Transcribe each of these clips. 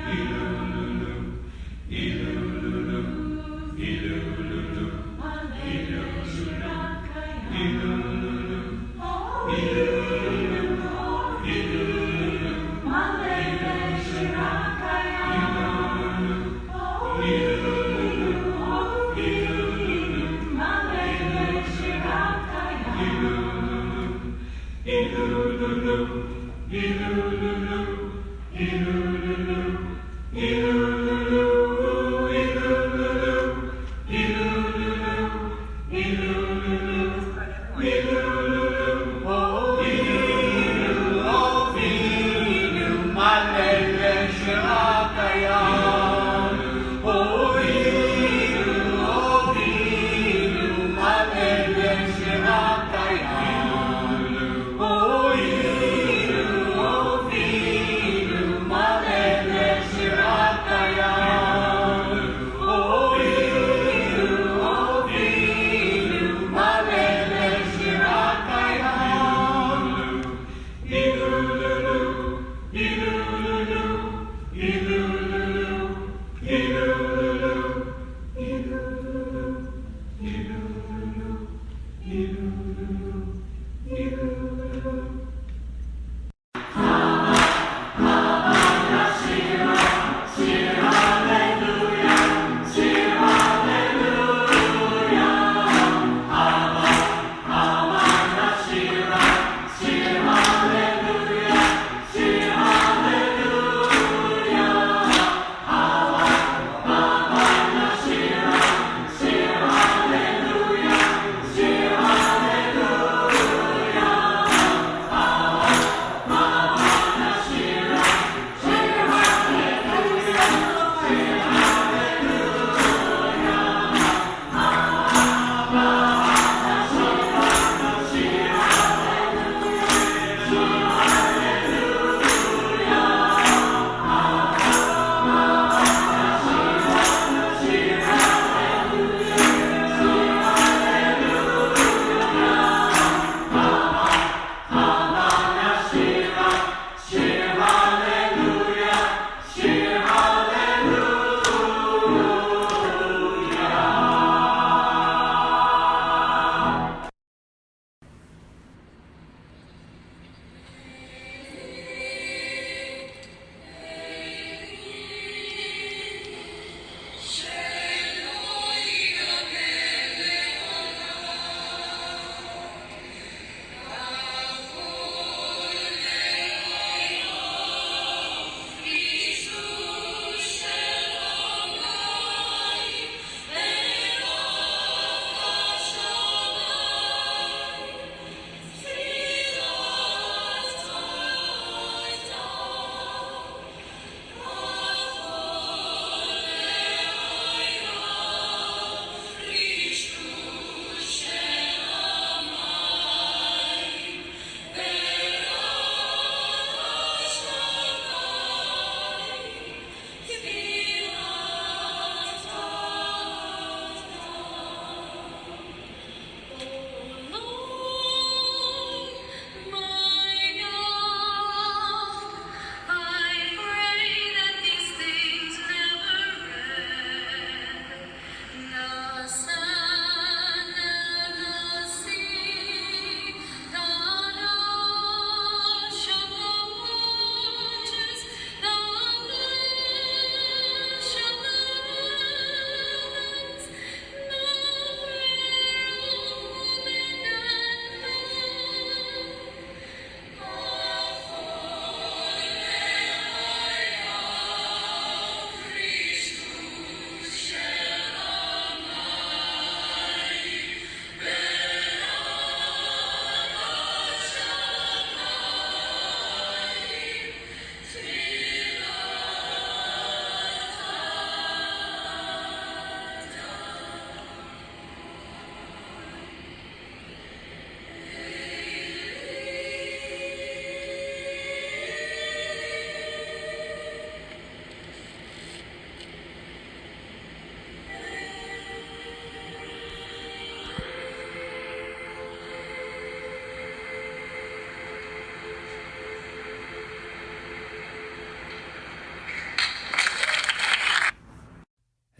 Ilulu,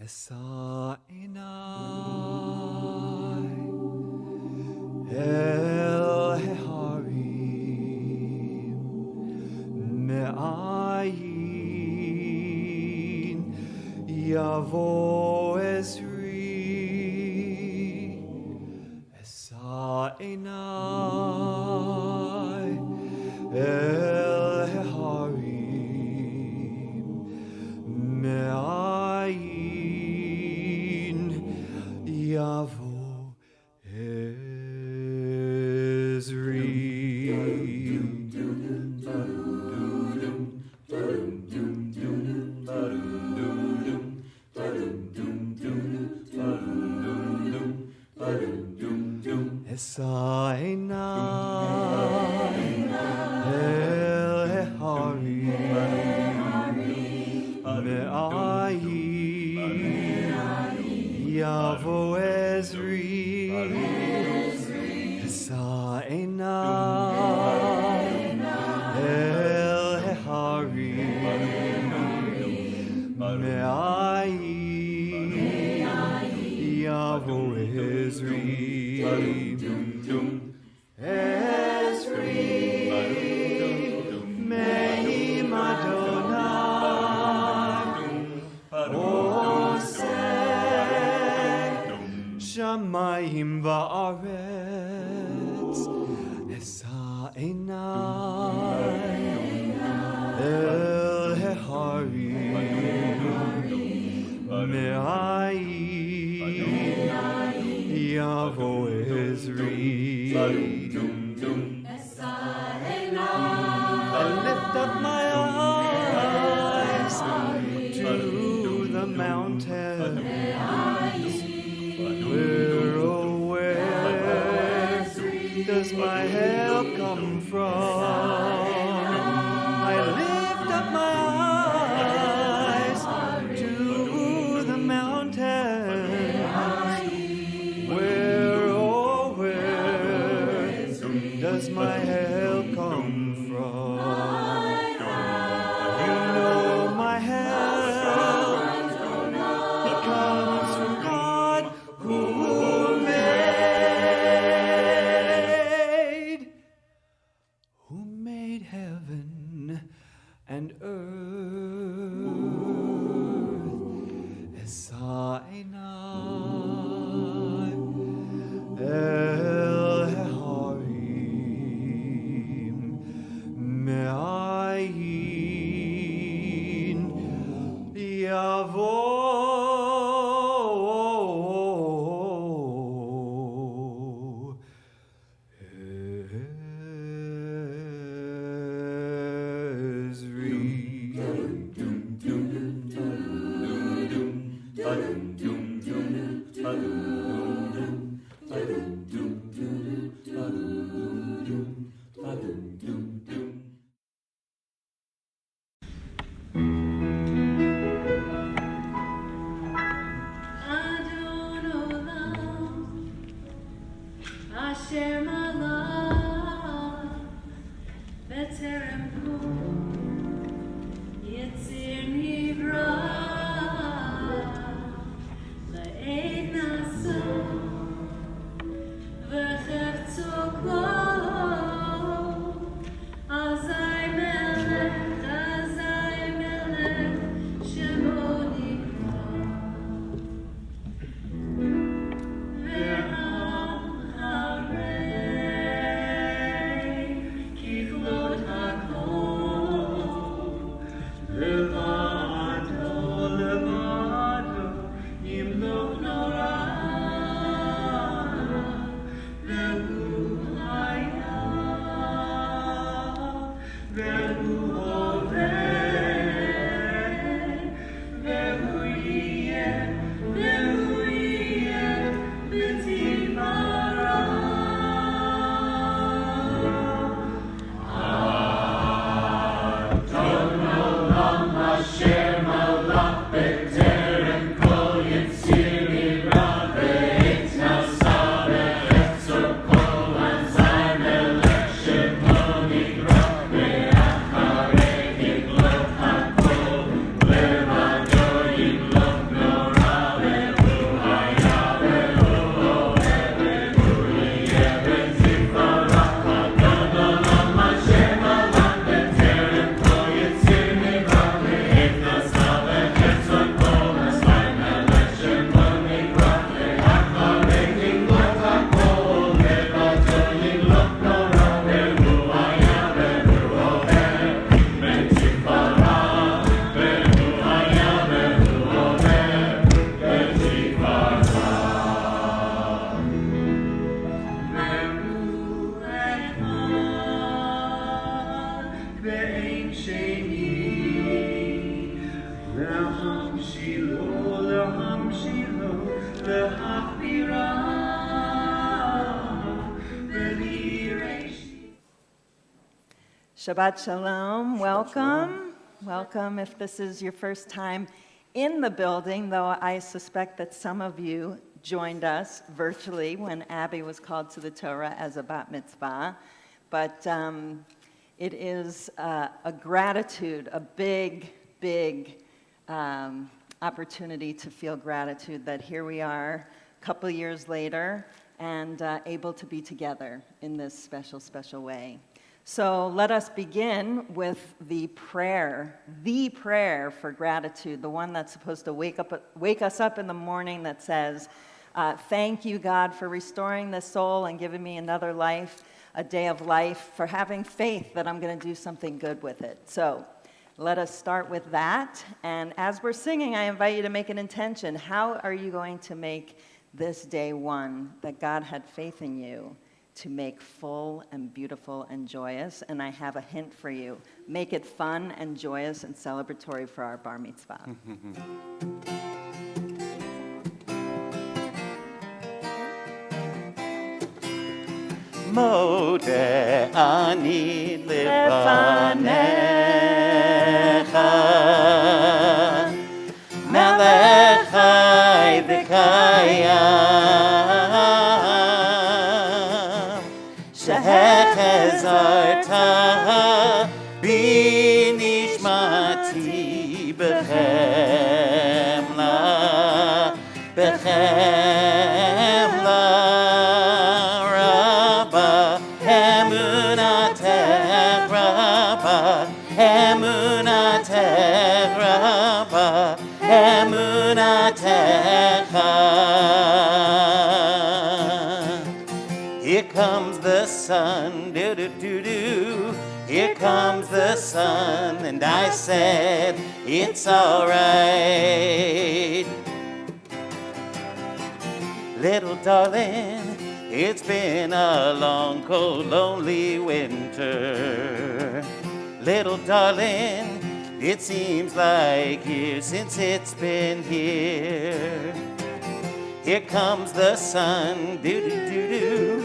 אשא עיניי אל ההרים, מאין יבוא עזרי. אשא עיניי אל ההרים, Esa einai el eharim me'ayin yavo ezri Esa einai el eharim me'ayin yavo ezri Ezri Me'im Adonai Oseh Shamayim Va'aretz Esa einai El Heharim Me'ayin Yavo Ezri I lift up my eyes to the mountain. Where does my help come from? I lift up my eyes to the mountain. Where does my help come from? You know my help, it comes from God who made heaven and earth. Esa einai el heharim me'ayin yavo Shabbat Shalom, welcome. Welcome if this is your first time in the building, though I suspect that some of you joined us virtually when Abby was called to the Torah as a bat mitzvah. But it is a gratitude, a big opportunity to feel gratitude that here we are a couple years later and able to be together in this special way. So let us begin with the prayer for gratitude, the one that's supposed to wake us up in the morning that says, thank you, God, for restoring the soul and giving me another life, a day of life, for having faith that I'm going to do something good with it. So let us start with that. And as we're singing, I invite you to make an intention. How are you going to make this day one that God had faith in you to make full and beautiful and joyous? And I have a hint for you. Make it fun and joyous and celebratory for our bar mitzvah. Mode ani lefanecha melech chai v'kayam shehechezarta b'nishmati b'chemla Here comes the sun, do-do-do-do. Here comes the sun, and I said, it's all right. Little darling, it's been a long, cold, lonely winter. Little darling, it seems like years since it's been here. Here comes the sun, do-do-do-do.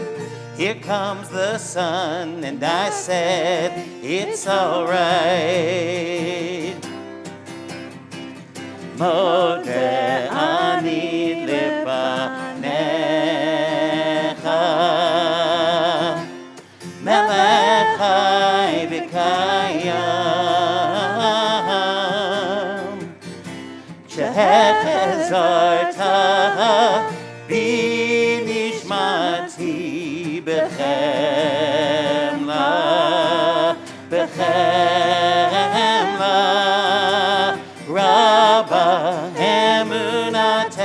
Here comes the sun, and I said, it's all right. Modeh ani lefanecha melech chai v'kayam shehechezarta b'nishmati b'chemla rabba emunatech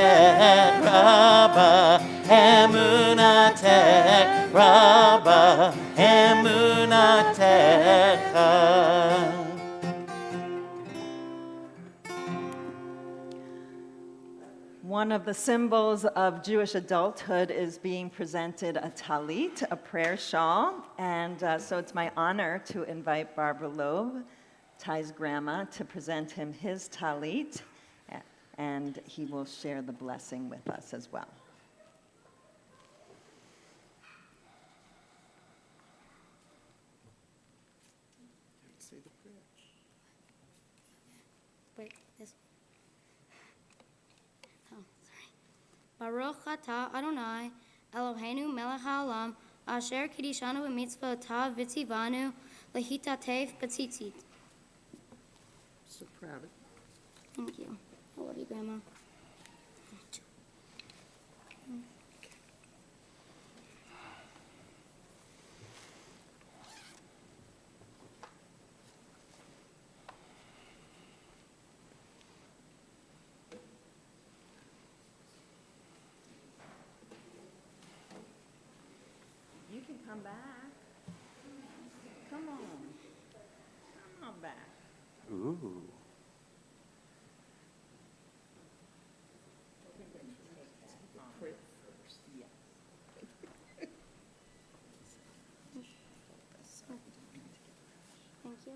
rabba emunatecha. One of the symbols of Jewish adulthood is being presented a talit, a prayer shawl, and so it's my honor to invite Barbara Loeb, Ty's grandma, to present him his talit, and he will share the blessing with us as well. Say the prayer. Wait, this. Oh, sorry. Baruch atah Adonai, Eloheinu melech haolam, asher kiddushanu b'mitzvotav v'tzivanu lehitatef b'tzitzit. So proud of it. Thank you. I love you, Grandma. You can come back. Come on back. Ooh. Thank you.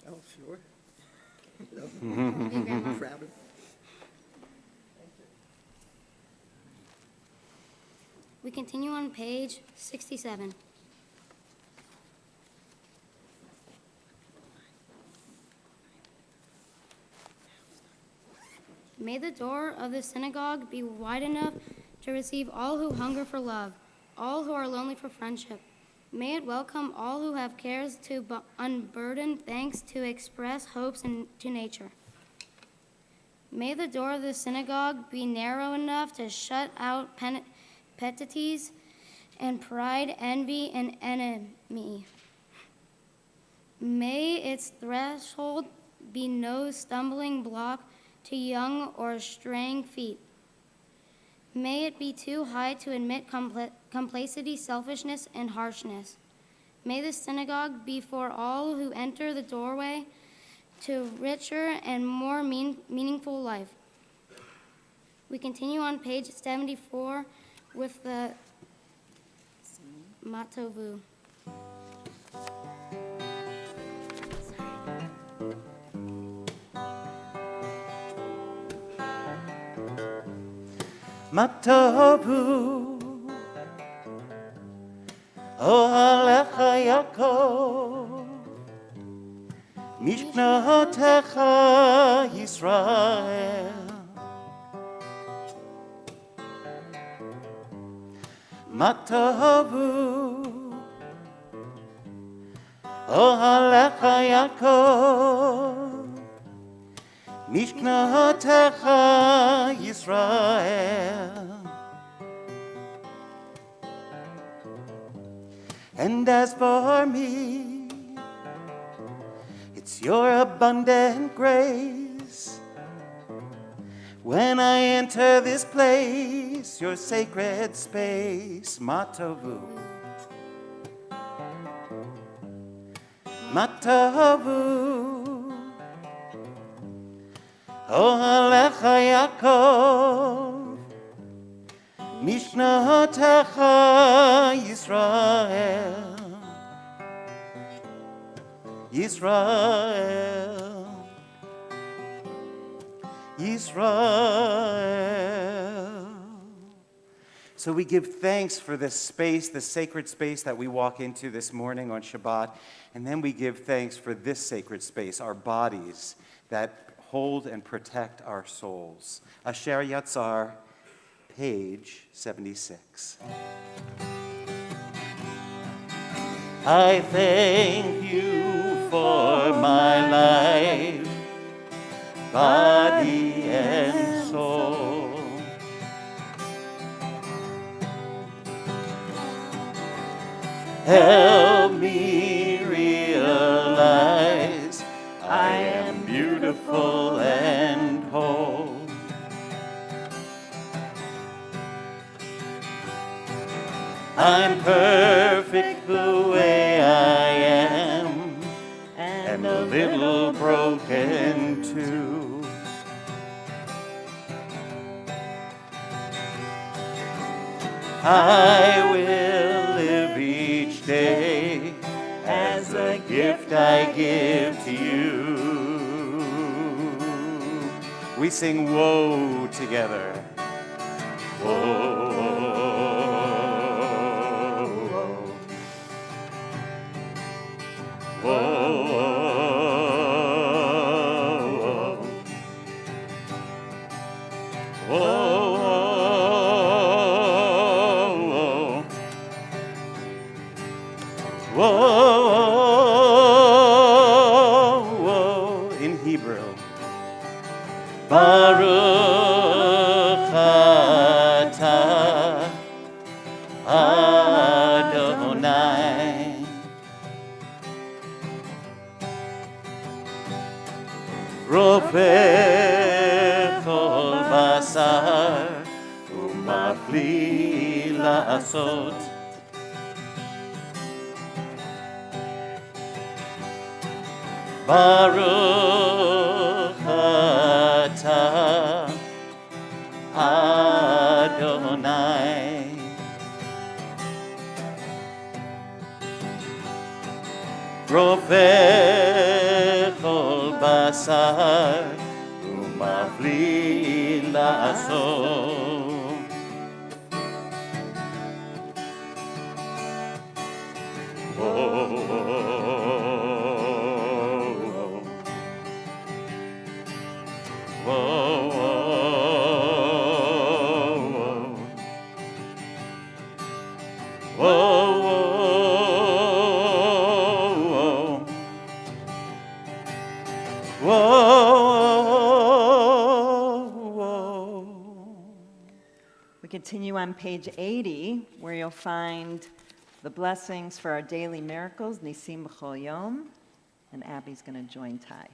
Oh, sure. I love you, Grandma. Proud of it. We continue on page 67. May the door of the synagogue be wide enough to receive all who hunger for love, all who are lonely for friendship. May it welcome all who have cares to unburden, thanks to express hopes to nature. May the door of the synagogue be narrow enough to shut out petities and pride, envy, and enemy. May its threshold be no stumbling block to young or straying feet. May it be too high to admit complacency, selfishness, and harshness. May the synagogue be for all who enter the doorway to richer and more meaningful life. We continue on page 74 with the Matovu. Matovu Ohalecha Yaakov Mishnatecha Yisrael Matovu Ohalecha Yaakov Mishnatecha Yisrael. And as for me, it's your abundant grace. When I enter this place, your sacred space, Matovu. Matovu. Ohalecha Yaakov Mishnatecha Yisrael Yisrael Yisrael. So we give thanks for this space, the sacred space that we walk into this morning on Shabbat, and then we give thanks for this sacred space, our bodies that hold and protect our souls. Asher Yatzar, page 76. I thank you for my life, body and soul. Help me realize I am beautiful and whole. I'm perfect the way I am, and a little broken too. I will live each day as a gift I give to you. We sing woe together. Woe. Whoa, in Hebrew. Baruch atah Adonai. Rofeh kol basar umafli la'asot. Baruch atah Adonai. Rofeh kol basar umafli la'asot. We continue on page 80, where you'll find the blessings for our daily miracles, Nisim B'chol Yom, and Abby's going to join Ty.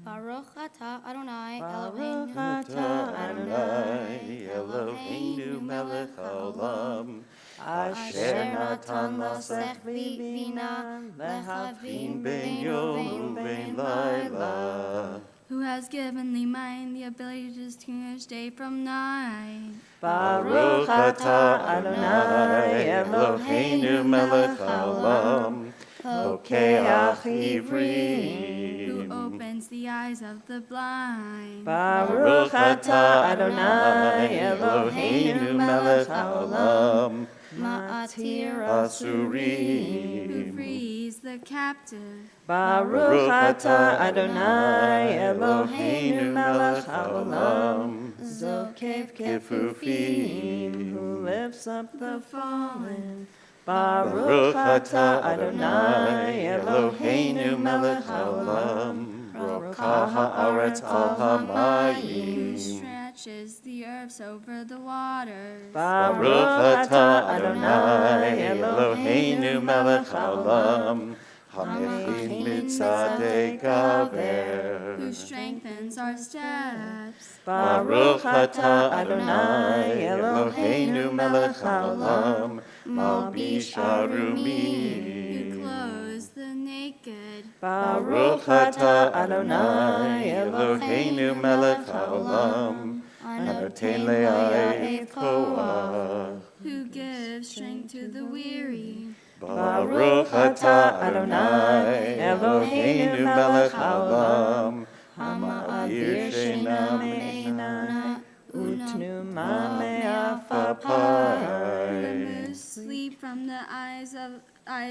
Baruch atah Adonai Baruch Eloheinu atah Adonai Eloheinu melech haolam asher natan lasech bina lehavin ben yom u'ben laila. Who has given thee mind, the ability to distinguish day from night. Baruch atah Adonai Eloheinu melech haolam Pokeach Ivrim. Who opens the eyes of the blind. Baruch atah Adonai Eloheinu melech haolam Ma'atir Asurim. Who frees the captive. Baruch atah Adonai Eloheinu melech haolam Zokev Kefufim. Who lifts up the fallen. Baruch atah Adonai Eloheinu melech haolam Rokah haaretz al hamayim. Who stretches the earths over the waters. Baruch atah Adonai Eloheinu melech haolam Hamechin mitzadei gaver. Who strengthens our steps. Baruch atah Adonai Eloheinu melech haolam Malbish harumim. Who clothes the naked. Baruch atah Adonai Eloheinu melech haolam Anoten le'aif koach. Who gives strength to the weary. Baruch atah Adonai Eloheinu melech haolam Hama'avir she'ena me'ena Utnuma me'afapai. Removes sleep from the eyes,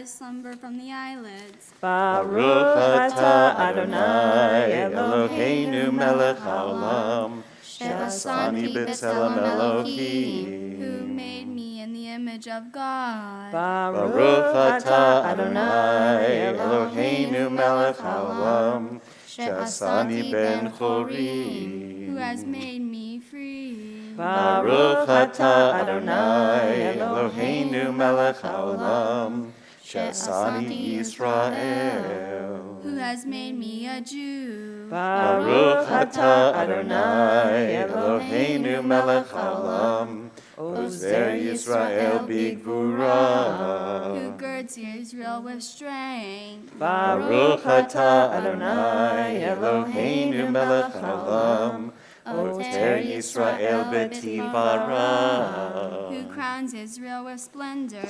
slumber from the eyelids. Baruch atah Adonai Eloheinu melech haolam She'asani b'tzelem Elohim. Who made me in the image of God. Baruch atah Adonai Eloheinu melech haolam She'asani ben chori. Who has made me free. Baruch atah Adonai Eloheinu melech haolam She'asani Yisrael. Who has made me a Jew. Baruch atah Adonai Eloheinu melech haolam Ozer Yisrael bigvura. Who girds Israel with strength. Baruch atah Adonai Eloheinu melech haolam Ozer Yisrael betivara. Who crowns Israel with splendor.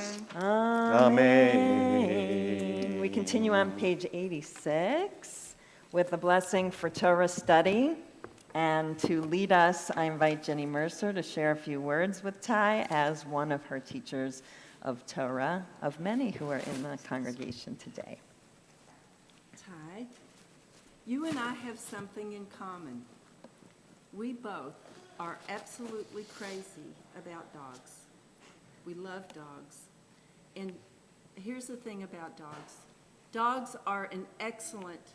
Amen. We continue on page 86 with the blessing for Torah study. And to lead us, I invite Jenny Mercer to share a few words with Ty as one of her teachers of Torah, of many who are in the congregation today. Ty, you and I have something in common. We both are absolutely crazy about dogs. We love dogs. And here's the thing about dogs. Dogs are an excellent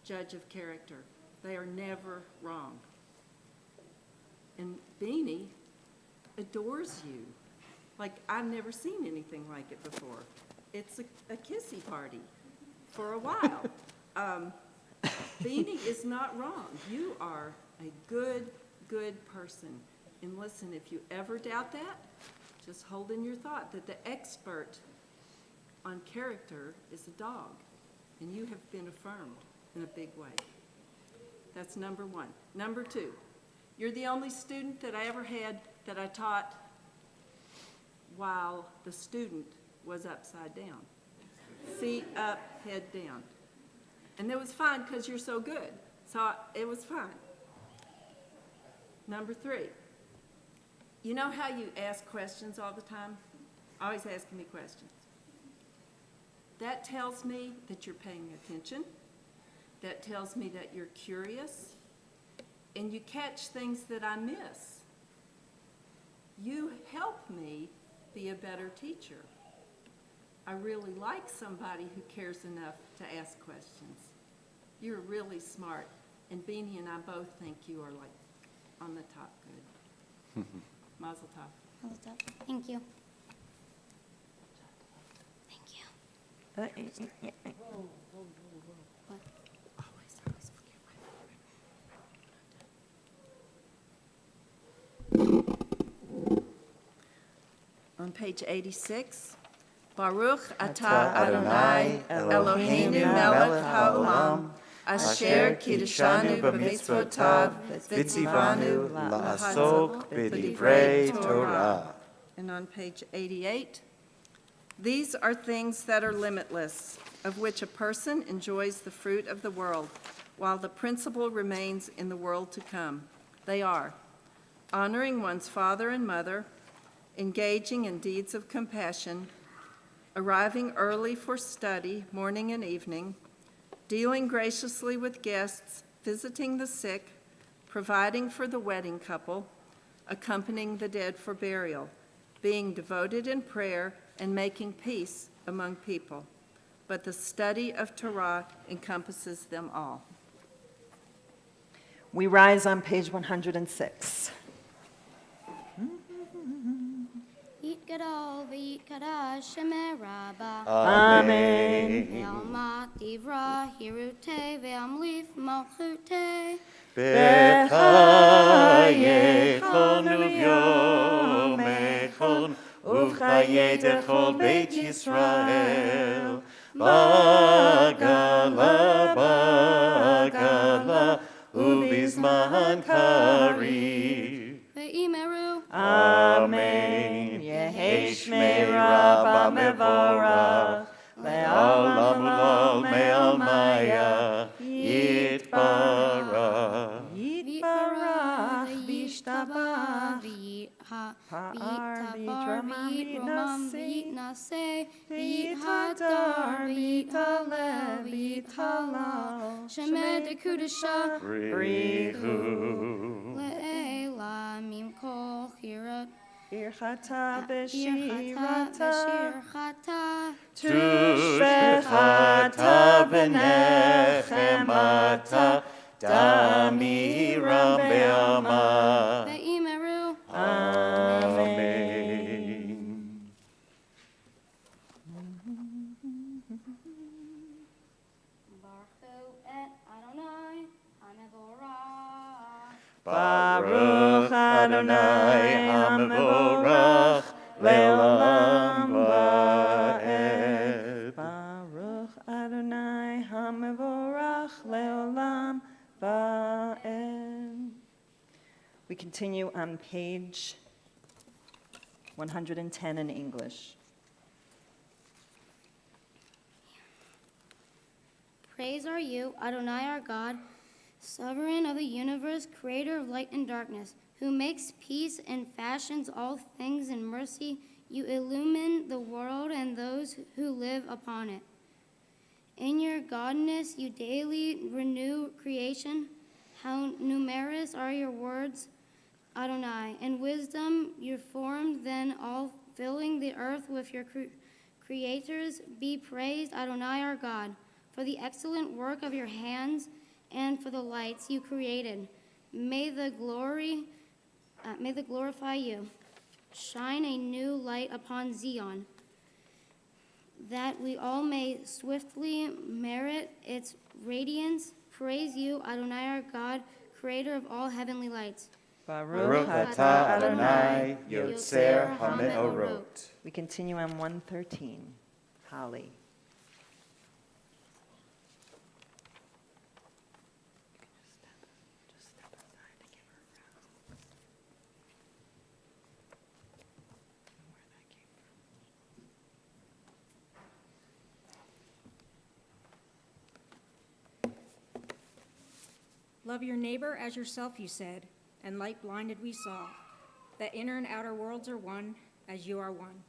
judge of character. They are never wrong. And Beanie adores you. Like, I've never seen anything like it before. It's a kissy party for a while. Beanie is not wrong. You are a good person. And listen, if you ever doubt that, just hold in your thought that the expert on character is a dog. And you have been affirmed in a big way. That's number one. Number two, you're the only student that I ever had that I taught while the student was upside down. Feet up, head down. And it was fine because you're so good. So it was fine. Number 3. You know how you ask questions all the time? Always asking me questions. That tells me that you're paying attention. That tells me that you're curious. And you catch things that I miss. You help me be a better teacher. I really like somebody who cares enough to ask questions. You're really smart, and Beanie and I both think you are like on the top good. Mazel tov. Mazel tov. Thank you. Thank you. What? On page 86, Baruch atah Adonai Eloheinu melech haolam, asher kiddushanu b'mitzvotav v'tzivanu la'asok b'divrei Torah. And on page 88, these are things that are limitless, of which a person enjoys the fruit of the world, while the principle remains in the world to come. They are honoring one's father and mother, engaging in deeds of compassion, arriving early for study, morning and evening, dealing graciously with guests, visiting the sick, providing for the wedding couple, accompanying the dead for burial, being devoted in prayer, and making peace among people. But the study of Torah encompasses them all. We rise on page 106. Yit gadol v'yit kadash shemeh rabba. Amen. Ve'almat divra hirute ve'amlif malchute. B'chayechon uvyomechon uvchaye dechol Beit Yisrael bagala ubizman kariv. Ve'imeru. Amen. Yehi shmei Rabba mevorach, le'olam u'lol me'almaya, yitbarach. Yitbarach v'yishtabach, pa'ar v'yitramam v'yitnaseh, v'yithadar v'yithalel v'yithalal, shemeh dekudesha, brihu. Le'elamim kol chirat. Irchata b'shirata, tushechata v'nechemata, damiram be'ama. Ve'imeru. Amen. Baruchu et Adonai HaMevorach. Baruch Adonai HaMevorach le'olam va'ed. Baruch Adonai HaMevorach le'olam va'ed. We continue on page 110 in English. Praise are you, Adonai our God, sovereign of the universe, creator of light and darkness, who makes peace and fashions all things in mercy. You illumine the world and those who live upon it. In your godness you daily renew creation. How numerous are your words, Adonai. In wisdom you formed then all, filling the earth with your creators. Be praised, Adonai our God, for the excellent work of your hands and for the lights you created. May the glorify you. Shine a new light upon Zion, that we all may swiftly merit its radiance. Praise you, Adonai our God, creator of all heavenly lights. Baruch atah Adonai Yotzer HaMeorot. We continue on 113. Holly. Love your neighbor as yourself, you said, and light blinded we saw. That inner and outer worlds are one, as you are one.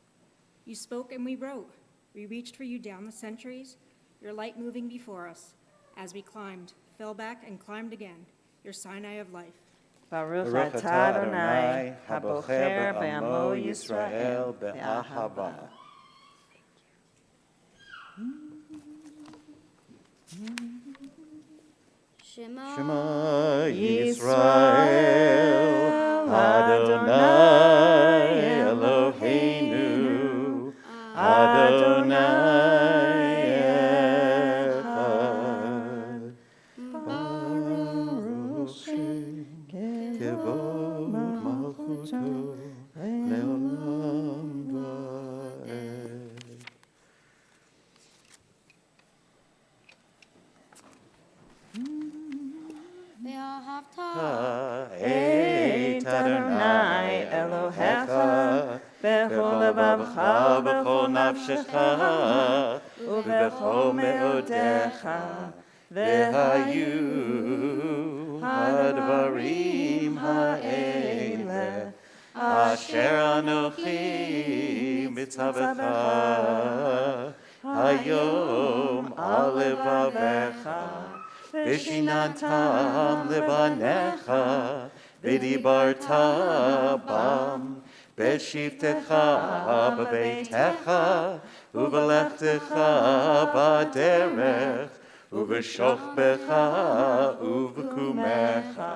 You spoke and we wrote. We reached for you down the centuries, your light moving before us. As we climbed, fell back and climbed again, your Sinai of life. Baruch Baruch atah atah Adonai, Adonai, habocher habocher be'amo be'amo Yisrael Yisrael be'ahava. be'ahava. Shema. Shema Yisrael, Yisrael, Adonai Eloheinu, Adonai Echad. Baruch Shem Kevod Malchuto Leolam Va'ed. Ve'ahavta. Et Adonai Elohecha, bechol levavcha, bechol nafshecha, ubechol me'odecha, V'hayu hadvarim ha'ele asher anochi mitzavecha hayom al levavecha v'shinatam levanecha v'dibarta bam b'shivtecha b'beitecha u'v'lechtecha b'derech Uv'shochbecha, uv'kumecha,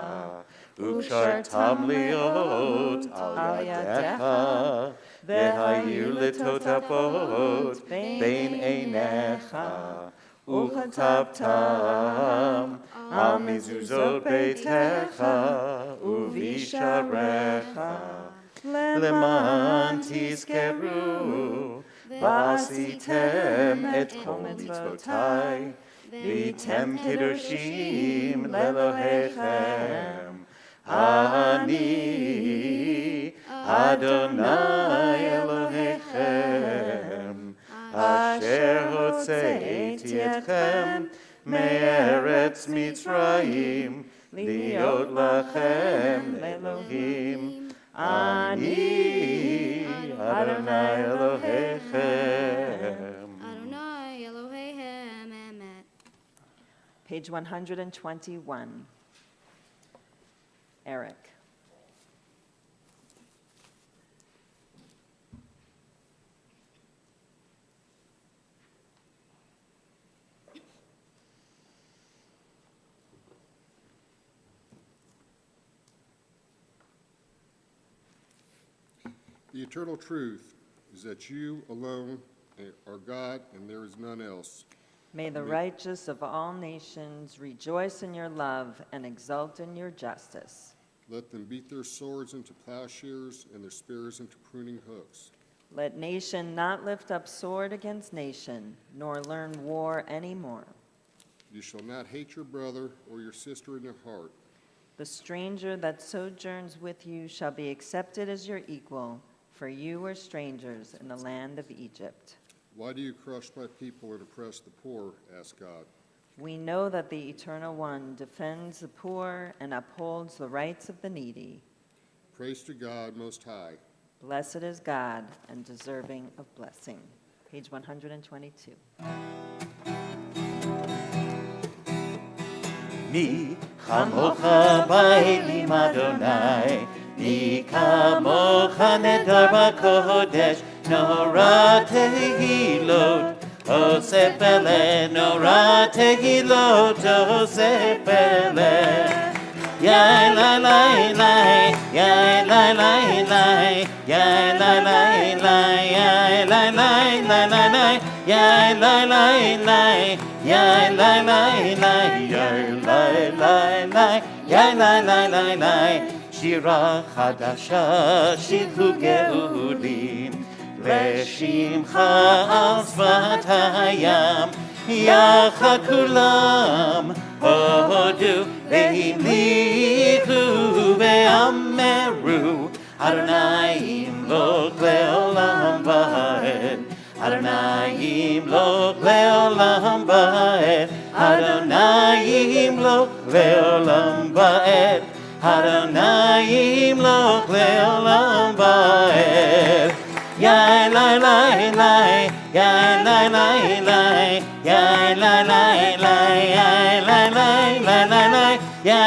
uv'shartam liot al yadecha, v'hayu letotafot bein einecha, u'chtavtam al mizuzot beitecha, u'visharecha, leman tizkeru, v'asitem et kol mitzvotai, Vitem kiddushim lelohechem. Ani Adonai Elohechem. Asher hotzeiti etchem me'eretz Mitzrayim liot lachem le'elohim. Ani Adonai Elohechem. Adonai Elohehem emet. Page 121. Eric. The eternal truth is that you alone are God and there is none else. May the righteous of all nations rejoice in your love and exult in your justice. Let them beat their swords into plowshares and their spears into pruning hooks. Let nation not lift up sword against nation, nor learn war any more. You shall not hate your brother or your sister in your heart. The stranger that sojourns with you shall be accepted as your equal, for you were strangers in the land of Egypt. Why do you crush my people and oppress the poor? Asked God. We know that the Eternal One defends the poor and upholds the rights of the needy. Praise to God Most High. Blessed is God and deserving of blessing. Page 122. Mi chamocha ba'elim Adonai, mi kamocha nedar b'kodesh, nora tehilot, osef ele, nora tehilot, osef ele. Yai lai lai lai, yai lai lai lai, yai lai lai lai, yai lai lai lai lai lai, yai lai lai lai, yai lai lai lai, yai lai lai lai, yai lai lai lai lai. Shira chadasha shilchu geulim, לשמחה על שפת הים, יחד כולם הודו והמליכו ואמרו, אדוני ימלוך לעולם ועד, אדוני ימלוך לעולם ועד, אדוני ימלוך ימלוך לעולם ועד. Adonai yimloch le'olam va'ed. Yai lai lai lai, yai lai lai lai, yai lai lai lai, yai lai lai lai lai lai, yai